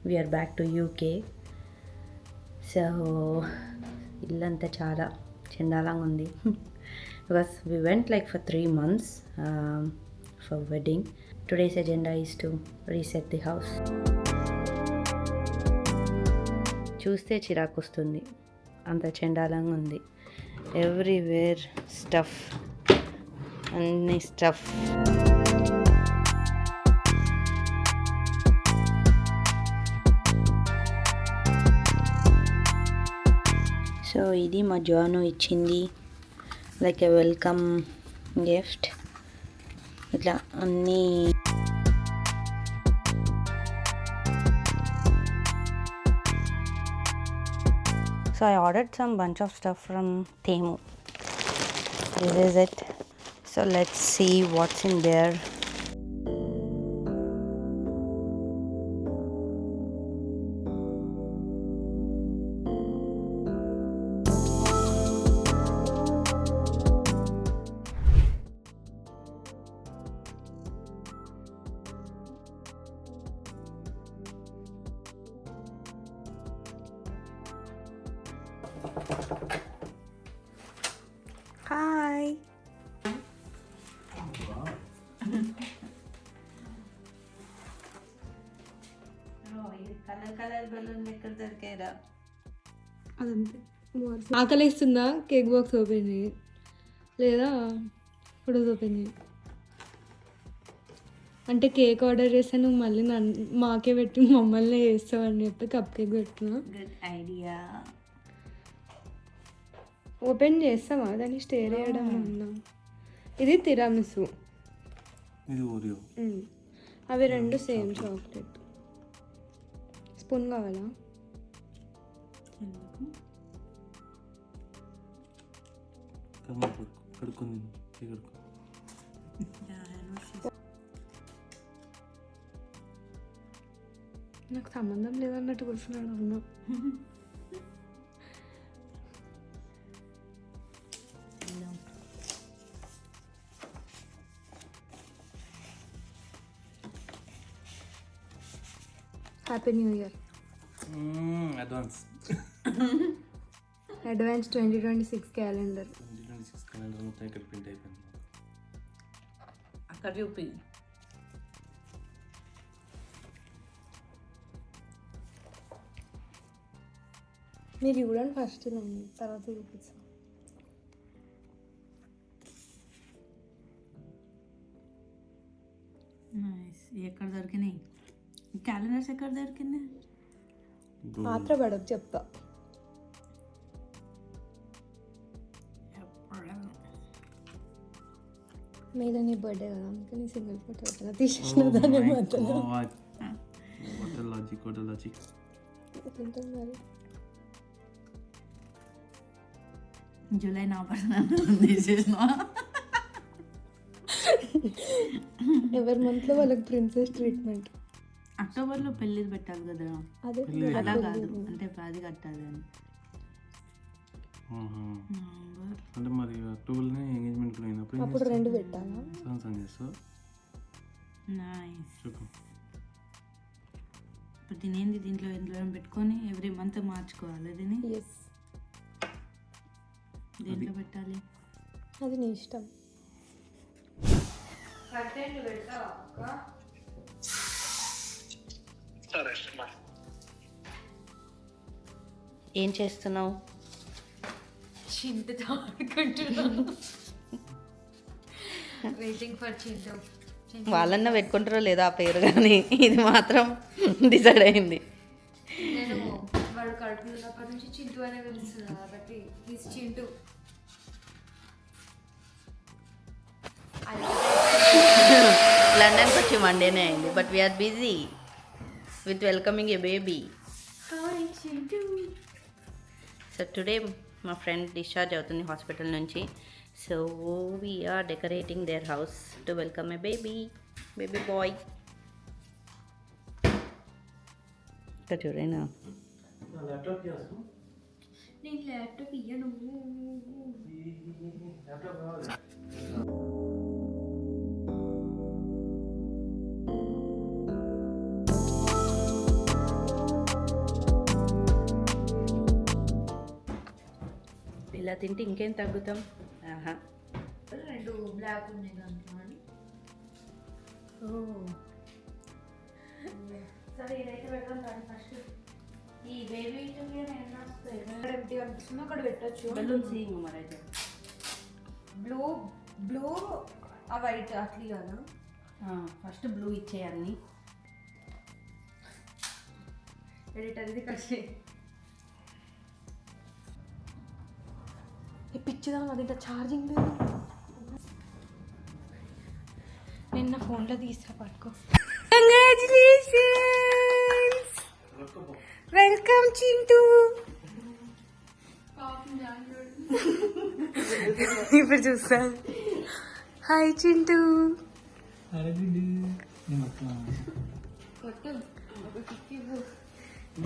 we are back to UK. So illanతా చాలా చండాలంగా ఉంది because we went like for 3 months for wedding. Today's agenda is to reset the house. చూస్తే చిరాకు వస్తుంది, అంత చండాలంగా ఉంది. ఎవ్రీవేర్ స్టఫ్, అన్ని స్టఫ్. సో ఇది మా జాను ఇచ్చింది లైక్ ఎ వెల్కమ్ గిఫ్ట్. ఇట్లా అన్నీ so I ordered some bunch of stuff from Temu. This is it. So let's see what's in there. Hi. Colour balloon ఎక్కడ దొరికాయిరా? అదంతే. ఆకలిస్తుందా? కేక్ బాక్స్ ఓపెన్ చేయి, లేదా ఫొటోస్ ఓపెన్ చేయి. అంటే కేక్ ఆర్డర్ చేస్తే నువ్వు మళ్ళీ మాకే పెట్టి మమ్మల్ని చేస్తావు అని చెప్పి కప్ కేక్ పెట్టినా. Good idea. ఓపెన్ చేస్తావా? దాన్ని స్టేర్ చేయడం అన్నా. ఇది తిరామిసు, ఇది ఓరియో. అవి రెండు సేమ్ చాక్లెట్. స్పూన్ కావాలా? నాకు సంబంధం లేదన్నట్టు కూర్చున్నాడు. అవునా? Happy new year. Advance 2026 calendar. 2026 calendar మొత్తం ఇక్కడ ప్రింట్ అయిపోయింది. అక్కడ చూపి. మీరు చూడండి ఫస్ట్, తర్వాత చూపిస్తాను. ఎక్కడ దొరికినాయి క్యాలెండర్స్? ఎక్కడ దొరికింది? పాత్ర పడకు చెప్తా. మీద నీ బర్త్డే కదా, అందుకని సింగిల్ ఫోటో పెట్టిన, తీసేసిన దాన్ని మధ్యలో. మరి జూలై నా తీసేసిన. ఎవరి మంత్లో వాళ్ళకి ప్రిన్సెస్ ట్రీట్మెంట్. అక్టోబర్లో పెళ్ళి పెట్టాలి కదా, అదే అలా కాదు అంటే అది కట్టాలి అని. అంటే మరి అక్టోబర్లోనే ఎంగేజ్మెంట్ అయినప్పుడు అప్పుడు రెండు పెట్టాలా? ఇప్పుడు దీని దీంట్లో పెట్టుకొని ఎవ్రీ మంత్ మార్చుకోవాలి. దీన్ని దేంట్లో పెట్టాలి? అది నీ ఇష్టం. ఏం చేస్తున్నావు? చింతతో ఆడుకుంటున్నాను. Waiting for Chintu. వాళ్ళన్నా పెట్టుకుంటారో లేదా ఆ పేరు, కానీ ఇది మాత్రం డిసైడ్ అయింది. నేను వాడు కడుపున్నప్పటి నుంచి చింటూ అనే పిలుస్తున్నాను కాబట్టి ప్లీజ్ చింటూ. లండన్కి వచ్చి మండేనే అయింది, but we are busy with welcoming a baby. Hi Chintu. So today మా ఫ్రెండ్ డిశ్చార్జ్ అవుతుంది హాస్పిటల్ నుంచి. So we are decorating their house to welcome a baby boy. ఇక్కడ చూడైనా నేను ల్యాప్టాప్ ఇయ్యను. ఇలా తింటే ఇంకేం తగ్గుతాం. ఆహా, 2 బ్లాక్ ఉన్నాయి దాంట్లో అని. సరే ఇదైతే పెడదాం కానీ ఫస్ట్ ఈ బేబీ ఎక్కడ ఎంటీ అనిపిస్తుందో అక్కడ పెట్టచ్చు. బెలూన్ సీయింగ్ మరి అయితే బ్లూ బ్లూ ఆ వైట్ అట్లీ కదా. ఫస్ట్ బ్లూ ఇచ్చేయాలని ఎడిటర్ ఇది కలిసి పిచ్చిదా అది ఇంకా ఛార్జింగ్ లేదు. నేను నా ఫోన్లో తీస్తా పట్టుకో. Congratulations, welcome Chintu. ఇప్పుడు చూస్తాను. హాయ్ చింటూ.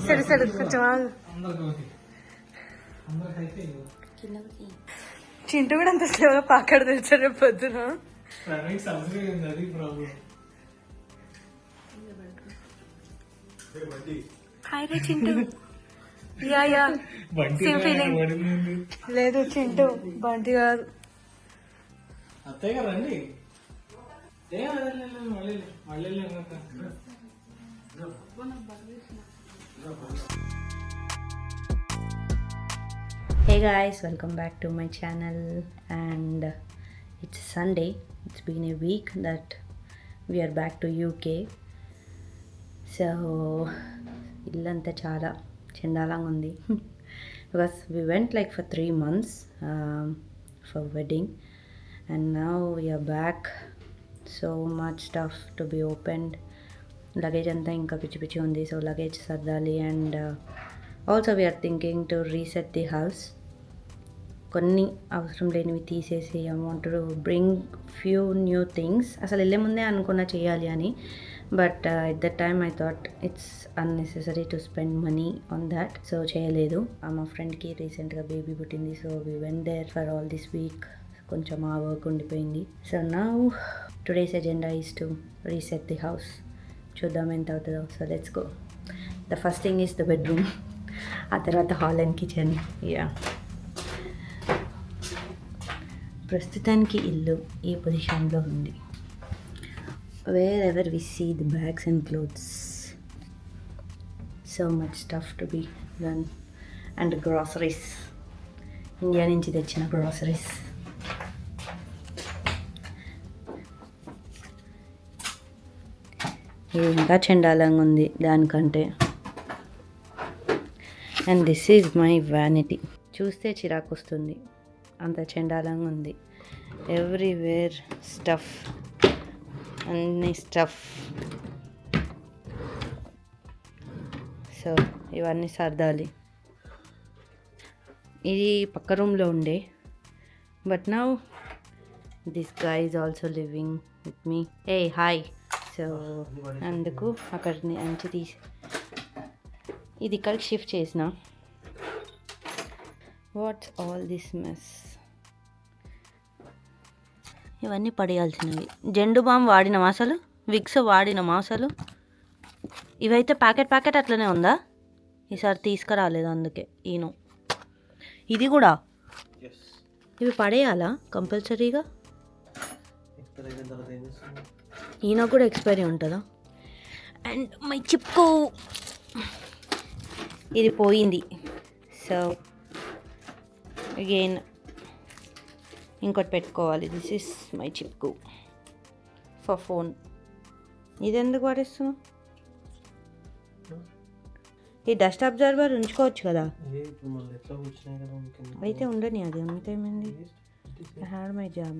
సరే సరే కొంచెం ఆగు. చింటూ కూడా అంత స్లోగా పాకాడు తెలుసా రేపు పొద్దున. హాయ్ రే చింటూ. Yeah same feeling. లేదు చింటూ బంటి కాదు. అత్తయ్య రండి. Hey guys, welcome back to my channel, and it's Sunday. It's been a week that we are back to UK. So illanతా చాలా చండాలంగా ఉంది because we went like for 3 months for wedding, and now we are back. So much stuff to be opened. Luggage అంతా ఇంకా పిచ్చి పిచ్చి ఉంది, so luggage సర్దాలి. And also we are thinking to reset the house. కొన్ని అవసరం లేనివి తీసేసి I want to bring few new things. అసలు వెళ్ళే ముందే అనుకున్నా చేయాలి అని, but at the time I thought it's unnecessary to spend money on that, so చేయలేదు. మా ఫ్రెండ్కి రీసెంట్గా బేబీ పుట్టింది, so we went there for all this week. కొంచెం ఆ వర్క్ ఉండిపోయింది. So now today's agenda is to reset the house. చూద్దాం ఎంత అవుతుందో. So let's go. The first thing is the bedroom, ఆ తర్వాత హాల్ అండ్ కిచెన్. యా, ప్రస్తుతానికి ఇల్లు ఈ పొజిషన్లో ఉంది. Wherever we see the bags and clothes, so much stuff to be done. And groceries, India నుంచి తెచ్చిన గ్రాసరీస్. ఇది ఇంకా చండాలంగా ఉంది దానికంటే. And this is my vanity. చూస్తే చిరాకు వస్తుంది, అంత చండాలంగా ఉంది. ఎవ్రీవేర్ స్టఫ్, అన్ని స్టఫ్. సో ఇవన్నీ సర్దాలి. ఇది పక్క రూమ్లో ఉండే, but now this guy is also living with me. ఏ హాయ్. సో అందుకు అక్కడిని అంచి తీసి ఇది ఇక్కడికి షిఫ్ట్ చేసిన. What's all this mess? ఇవన్నీ పడేయాల్సినవి. జెండు బామ్ వాడినామా అసలు? విక్స్ వాడినామా అసలు? ఇవైతే ప్యాకెట్ అట్లనే ఉందా? ఈసారి తీసుకురాలేదు అందుకే. ఈను ఇది కూడా ఇవి పడేయాలా కంపల్సరీగా? ఈయన కూడా ఎక్స్పైరీ ఉంటుందా? అండ్ మై చిప్కో ఇది పోయింది. సో అగైన్ ఇంకోటి పెట్టుకోవాలి. దిస్ ఇస్ మై చిప్కు ఫర్ ఫోన్. ఇది ఎందుకు పడేస్తున్నావు? ఈ డస్ట్ అబ్జర్వర్ ఉంచుకోవచ్చు కదా. అయితే ఉండని, అది ఉంటేమైంది. I had my job.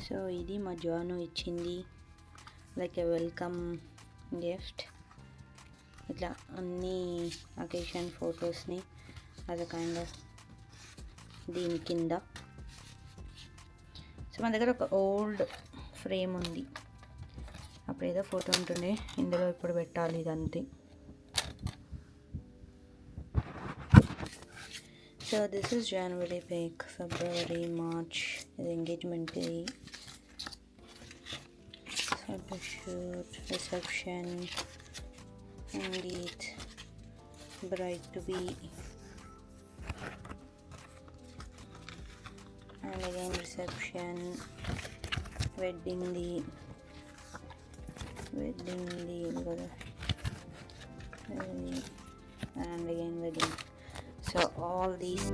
So ఇది మా జాను ఇచ్చింది లైక్ ఎ వెల్కమ్ గిఫ్ట్. ఇట్లా అన్ని అకేషన్ ఫొటోస్ని అది కైండ్ ఆఫ్ దీని కింద. సో మన దగ్గర ఒక ఓల్డ్ ఫ్రేమ్ ఉంది, అప్పుడు ఏదో ఫోటో ఉంటుండే, ఇందులో ఇప్పుడు పెట్టాలి ఇదంతే. So this is January pic, February, March ఇది ఎంగేజ్మెంట్కి, photoshoot, reception, sangeet, bride to be, and again reception, wedding and again wedding. So all these.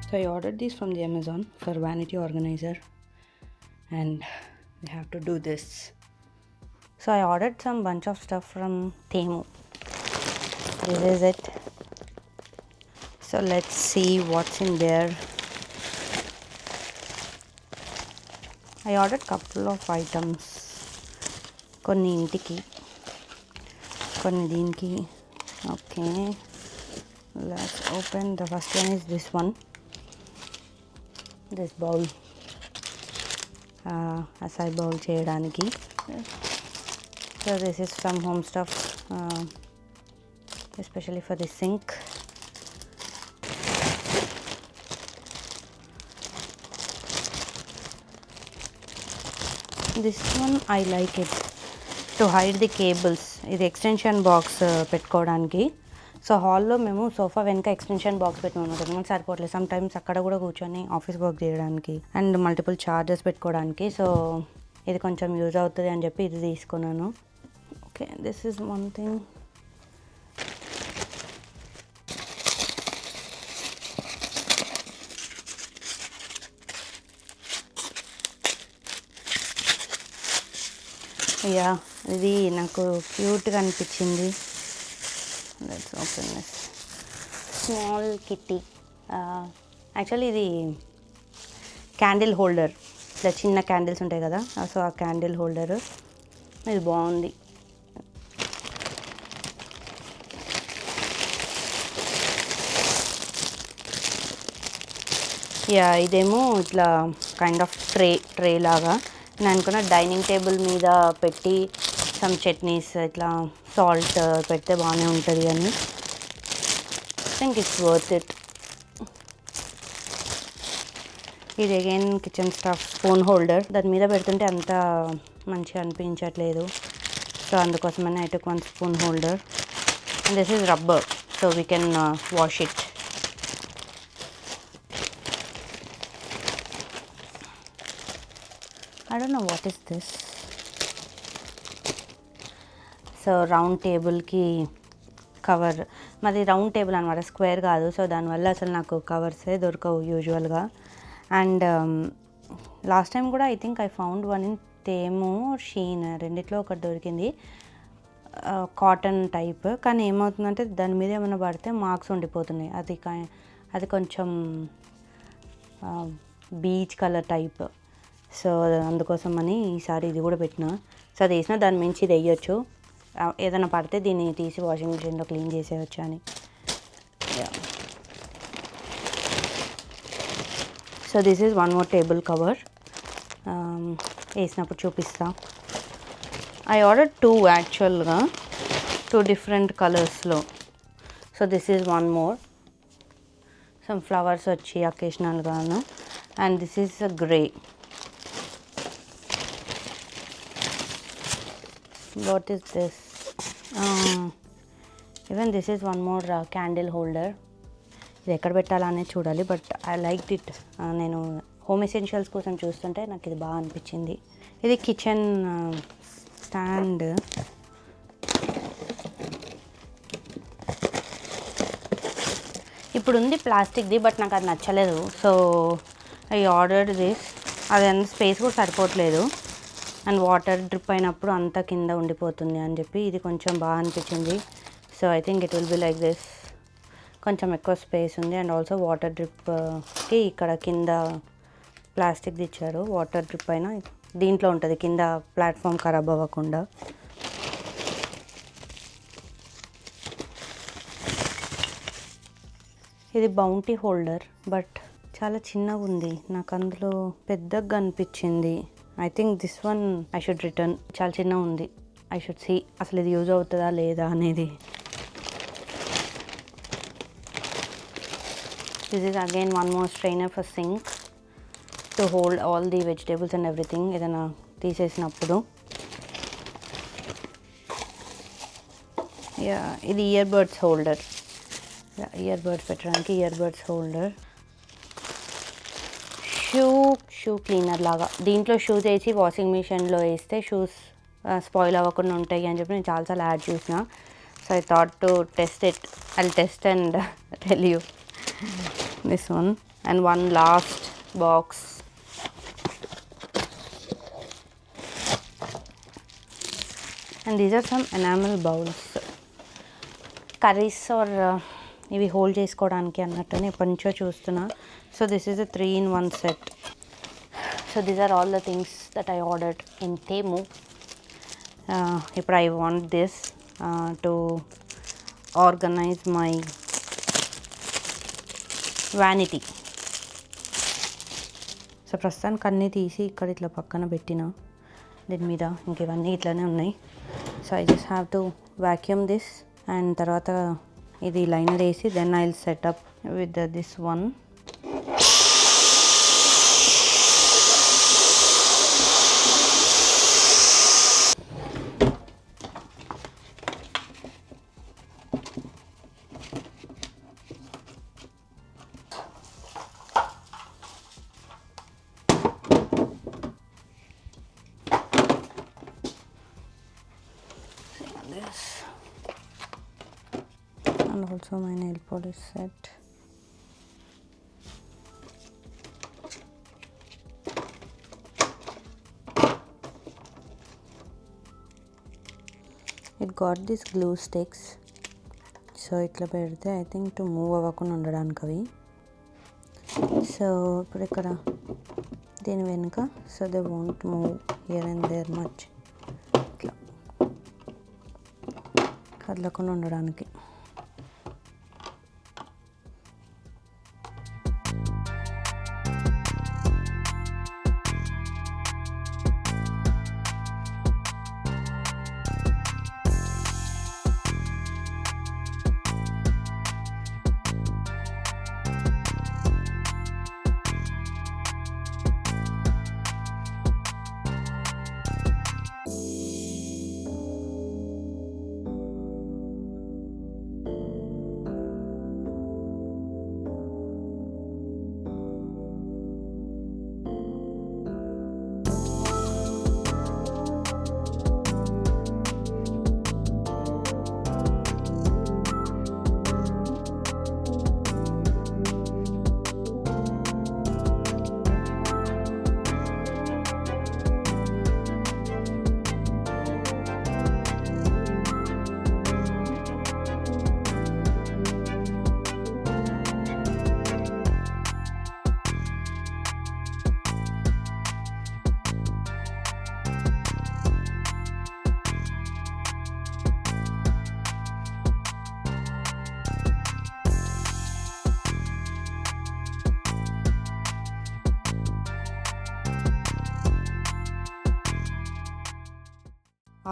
So I ordered these from the Amazon for vanity organizer, and we have to do this. So I ordered some bunch of stuff from Temu. This is it. So let's see what's in there. I ordered couple of items. కొన్ని ఇంటికి, కొన్ని దీనికి. Okay, let's open. The first one is this one, this bowl, acai bowl చేయడానికి. So this is some home stuff, especially for the sink. This one I like it, to hide the cables. ఇది extension box పెట్టుకోవడానికి. So హాల్లో మేము sofa వెనుక extension box పెట్టుకున్నాం, మనకు సరిపోవట్లేదు. Some times అక్కడ కూడా కూర్చొని ఆఫీస్ వర్క్ చేయడానికి అండ్ మల్టిపుల్ చార్జెస్ పెట్టుకోవడానికి. సో ఇది కొంచెం యూజ్ అవుతుంది అని చెప్పి ఇది తీసుకున్నాను. Okay, this is one thing. Yeah, ఇది నాకు క్యూట్గా అనిపించింది. Let's open this small kitty. Actually ఇది క్యాండిల్ హోల్డర్, ఇట్లా చిన్న క్యాండిల్స్ ఉంటాయి కదా, సో ఆ క్యాండిల్ హోల్డరు ఇది బాగుంది. యా, ఇదేమో ఇట్లా కైండ్ ఆఫ్ ట్రే లాగా. నేను అనుకున్న డైనింగ్ టేబుల్ మీద పెట్టి సమ్ చట్నీస్ ఇట్లా సాల్ట్ పెడితే బాగానే ఉంటుంది అని. Think it's worth it. ఇది again kitchen stuff spoon holder. దాని మీద పెడుతుంటే అంత మంచిగా అనిపించట్లేదు, సో అందుకోసమని I took one spoon holder. And this is rubber, so we can wash it. I don't know what is this. So round టేబుల్కి cover, మాది రౌండ్ టేబుల్ అనమాట, స్క్వేర్ కాదు. సో దానివల్ల అసలు నాకు కవర్సే దొరకవు యూజువల్గా. అండ్ లాస్ట్ టైం కూడా I think I found one in తేము Shein, రెండిట్లో ఒకటి దొరికింది, కాటన్ టైప్. కానీ ఏమవుతుందంటే దాని మీద ఏమైనా పడితే మార్క్స్ ఉండిపోతున్నాయి. అది కొంచెం బీచ్ కలర్ టైప్. సో అందుకోసం అని ఈసారి ఇది కూడా పెట్టిన. సో అది వేసినా దాని మించి ఇది వేయచ్చు, ఏదైనా పడితే దీన్ని తీసి వాషింగ్ మిషన్లో క్లీన్ చేసేయచ్చు అని. So this is one more table cover, వేసినప్పుడు చూపిస్తా. ఐ ఆర్డర్ 2 యాక్చువల్గా, 2 డిఫరెంట్ కలర్స్లో. So this is one more, some flowers వచ్చి అకేషనల్గాను. And this is grey. What is this? Even this is one more candle holder. ఇది ఎక్కడ పెట్టాలనే చూడాలి, బట్ ఐ లైక్ ఇట్. నేను హోమ్ ఎసెన్షియల్స్ కోసం చూస్తుంటే నాకు ఇది బాగా అనిపించింది. ఇది కిచెన్ స్టాండ్. ఇప్పుడు ఉంది ప్లాస్టిక్ది, బట్ నాకు అది నచ్చలేదు. So I ordered this. అది అంత స్పేస్ కూడా సరిపోవట్లేదు, అండ్ వాటర్ డ్రిప్ అయినప్పుడు అంతా కింద ఉండిపోతుంది అని చెప్పి ఇది కొంచెం బాగా అనిపించింది. So I think it will be like this. కొంచెం ఎక్కువ స్పేస్ ఉంది. అండ్ ఆల్సో వాటర్ డ్రిప్కి ఇక్కడ కింద ప్లాస్టిక్ ఇచ్చారు. వాటర్ డ్రిప్ అయినా దీంట్లో ఉంటుంది, కింద ప్లాట్ఫామ్ ఖరాబ్ అవ్వకుండా. ఇది బౌంటీ హోల్డర్, బట్ చాలా చిన్నగా ఉంది. నాకు అందులో పెద్దగా అనిపించింది. I think this one I should return. చాలా చిన్నగా ఉంది. ఐ షుడ్ సీ అసలు ఇది యూజ్ అవుతుందా లేదా అనేది. This is again one more strainer for sink to hold all the vegetables and everything ఏదైనా తీసేసినప్పుడు. ఇది ear buds holder, ear buds పెట్టడానికి ear buds holder. Shoe cleaner లాగా, దీంట్లో షూస్ వేసి వాషింగ్ మిషన్లో వేస్తే షూస్ స్పాయిల్ అవ్వకుండా ఉంటాయి అని చెప్పి నేను చాలాసార్లు యాడ్ చూసిన. So I thought to test it. I test and tell you this one. And one last box. And these are some enamel bowls. Curries are ఇవి హోల్డ్ చేసుకోవడానికి అన్నట్టు ఎప్పటి నుంచో చూస్తున్నా. So this is a 3-in-1 set. So these are all the things that I ordered in Temu. ఇప్పుడు I want this to organize my vanity. So ప్రస్తుతానికి అన్నీ తీసి ఇక్కడ ఇట్లా పక్కన పెట్టిన దీని మీద. ఇంక ఇవన్నీ ఇట్లానే ఉన్నాయి. So I just have to vacuum this. And తర్వాత ఇది లైనర్ వేసి then I will set up with this one. This and also my nail polish set. It got these glue sticks. So ఇట్లా పెడితే ఐ థింక్ టు మూవ్ అవ్వకుండా ఉండడానికి అవి. So ఇప్పుడు ఇక్కడ దీని వెనుక so they won't move here and there much. ఇట్లా కదలకుండా ఉండడానికి.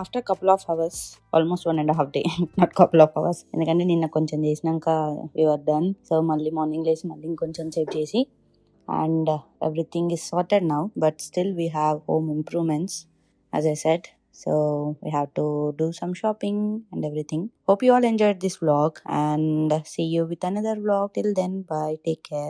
After couple of hours, almost 1.5 day, not couple of hours, ఎందుకంటే నిన్న కొంచెం చేసినాక వీఆర్ డన్. సో మళ్ళీ మార్నింగ్ లేసి మళ్ళీ ఇంకొంచెం సేవ్ చేసి and everything is sorted now. But still we have home improvements as I said. So we have to do some shopping and everything. Hope you all enjoyed this vlog and see you with another vlog. Till then, bye, take care.